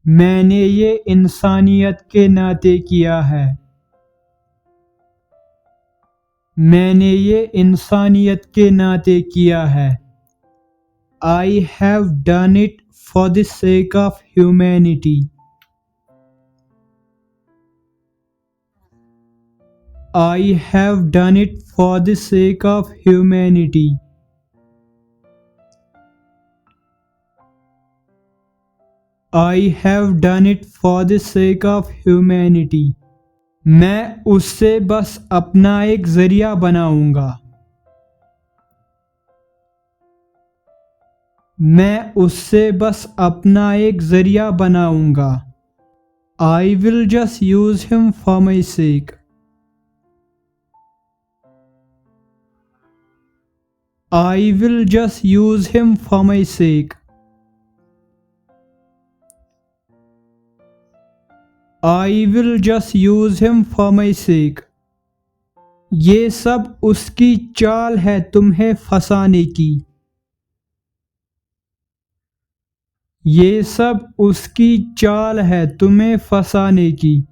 मैंने ये इंसानियत के नाते किया है। मैंने ये इंसानियत के नाते किया है। I have done it for the sake of humanity. I have done it for the sake of humanity. I have done it for the sake of humanity. मैं उससे बस अपना एक जरिया बनाऊंगा। मैं उससे बस अपना एक जरिया बनाऊंगा। I will just use him for my sake. I will just use him for my sake. I will just use him for my sake. ये सब उसकी चाल है तुम्हें फंसाने की। ये सब उसकी चाल है तुम्हें फंसाने की।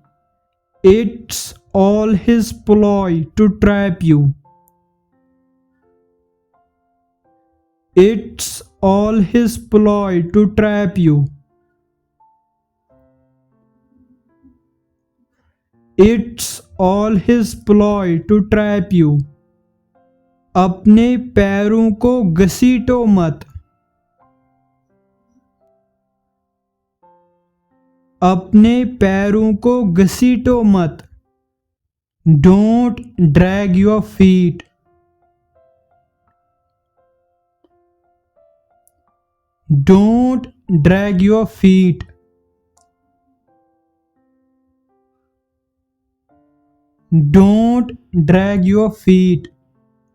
It's all his ploy to trap you. It's all his ploy to trap you. It's all his ploy to trap you. अपने पैरों को घसीटो मत। अपने पैरों को घसीटो मत। Don't drag your feet. Don't drag your feet. Don't drag your feet.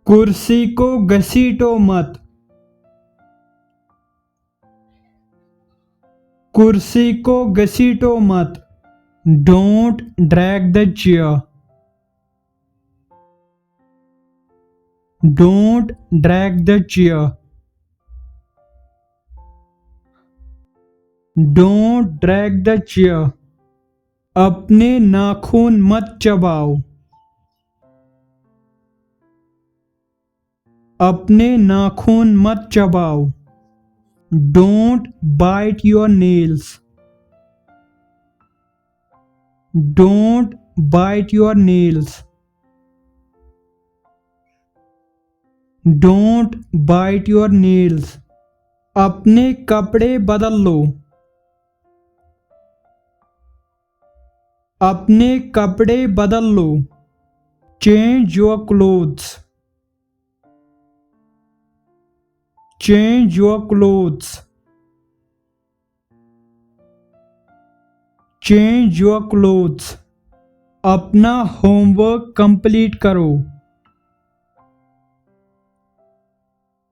कुर्सी को घसीटो मत। कुर्सी को घसीटो मत। Don't drag the chair. Don't drag the chair. Don't drag the chair. अपने नाखून मत चबाओ। अपने नाखून मत चबाओ। Don't bite your nails. Don't bite your nails. Don't bite your nails. अपने कपड़े बदल लो। अपने कपड़े बदल लो। Change your clothes. Change your clothes. Change your clothes. अपना होमवर्क कंप्लीट करो।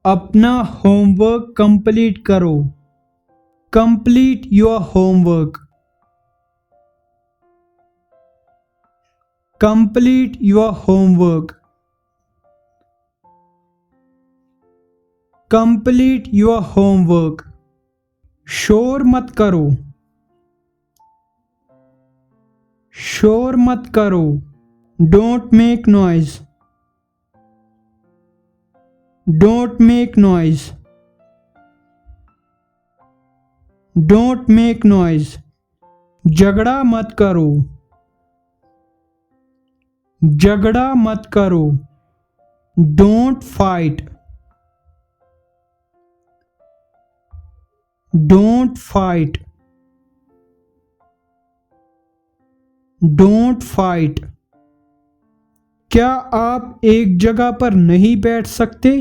अपना होमवर्क कंप्लीट करो। Complete your homework. Complete your homework. Complete your homework. शोर मत करो। शोर मत करो। Don't make noise. Don't make noise. Don't make noise. झगड़ा मत करो। झगड़ा मत करो। Don't fight. Don't fight. Don't fight. क्या आप एक जगह पर नहीं बैठ सकते?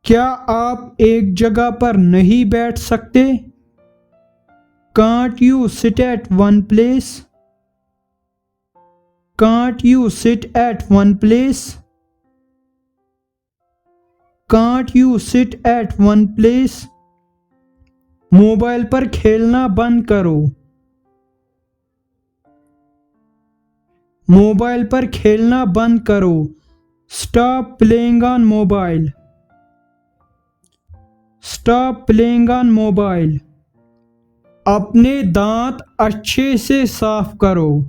क्या आप एक जगह पर नहीं बैठ सकते? Can't you sit at one place? Can't you sit at one place? Can't you sit at one place? Mobile पर खेलना बंद करो। मोबाइल पर खेलना बंद करो। Stop playing on mobile. Stop playing on mobile. अपने दांत अच्छे से साफ करो.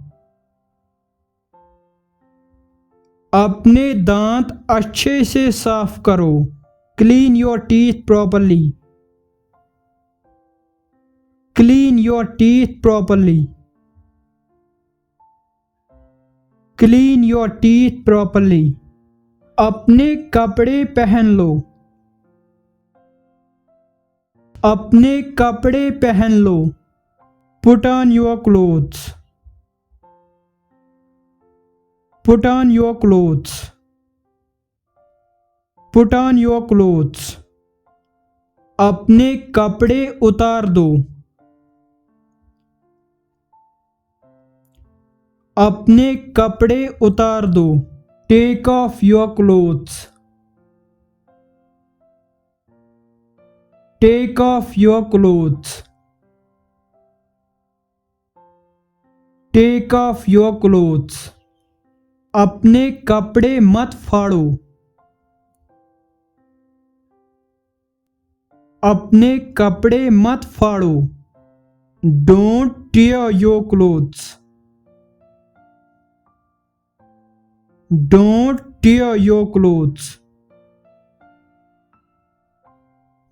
अपने दांत अच्छे से साफ करो. Clean your teeth properly. Clean your teeth properly. Clean your teeth properly. अपने कपड़े पहन लो. अपने कपड़े पहन लो. Put on your clothes. Put on your clothes. Put on your clothes. अपने कपड़े उतार दो. अपने कपड़े उतार दो. Take off your clothes. Take off your clothes. Take off your clothes. अपने कपड़े मत फाड़ो. अपने कपड़े मत फाड़ो. Don't tear your clothes. Don't tear your clothes.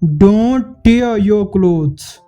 Don't tear your clothes.